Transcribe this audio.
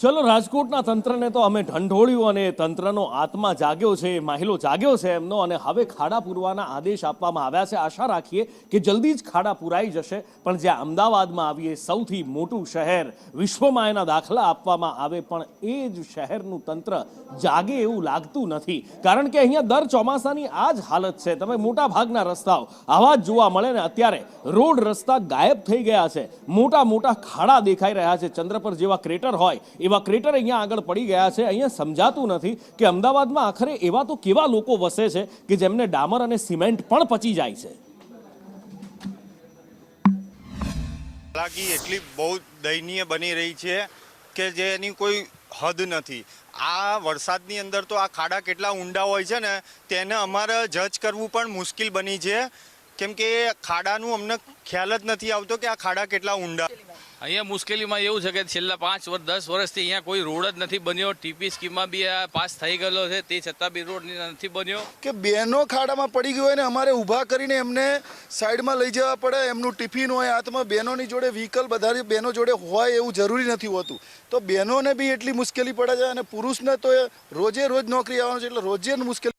ચલો, રાજકોટના તંત્રને તો અમે ઢંઢોળ્યું અને તંત્રનો આત્મા જાગ્યો છે, માહિલો જાગ્યો છે એમનો, અને હવે ખાડા પૂરવાના આદેશ આપવામાં આવ્યા છે. આશા રાખીએ કે જલ્દી જ ખાડા પૂરાઈ જશે. પણ જ્યાં અમદાવાદમાં આવીએ, સૌથી મોટું શહેર, વિશ્વમાં એના દાખલા આપવામાં આવે, પણ એ જ શહેરનું તંત્ર જાગે એવું લાગતું નથી. કારણ કે અહીંયા દર ચોમાસાની આ જ હાલત છે. તમે મોટા ભાગના રસ્તાઓ આવા જ જોવા મળે ને. અત્યારે રોડ રસ્તા ગાયબ થઈ ગયા છે. મોટા મોટા ખાડા દેખાઈ રહ્યા છે. ચંદ્રપર જેવા ક્રેટર હોય એવા ક્રેટર અહીંયા આગળ પડી ગયા છે. અહીંયા સમજાતું નથી કે અમદાવાદમાં આખરે એવા તો કેવા લોકો વસે છે કે જેમને ડામર અને સિમેન્ટ પણ પચી જાય છે. હાલાકી એટલી બહુ દયનીય બની રહી છે કે જેની કોઈ હદ નથી. આ વરસાદની અંદર તો આ ખાડા કેટલા ઊંડા હોય છે ને તેને અમારે જજ કરવું પણ મુશ્કેલ બની છે, કેમ કે ખાડાનું અમને ખ્યાલ જ નથી આવતો કે આ ખાડા કેટલા ઊંડા. અહીંયા મુશ્કેલીમાં એવું છે કે છેલ્લા 5-10 વર્ષથી અહીંયા કોઈ રોડ જ નથી બન્યો. ટીપી સ્કીમમાં બી આ પાસ થઈ ગયેલો છે, તે છતાં બી રોડ નથી બન્યો. કે બહેનો ખાડામાં પડી ગઈ હોય ને અમારે ઊભા કરીને એમને સાઈડમાં લઈ જવા પડે. એમનું ટિફિન હોય હાથમાં, બહેનોની જોડે વ્હીકલ બધા બહેનો જોડે હોય એવું જરૂરી નથી હોતું. તો બહેનોને બી એટલી મુશ્કેલી પડે છે અને પુરુષને તો રોજે રોજ નોકરી આવવાનું છે એટલે રોજે મુશ્કેલી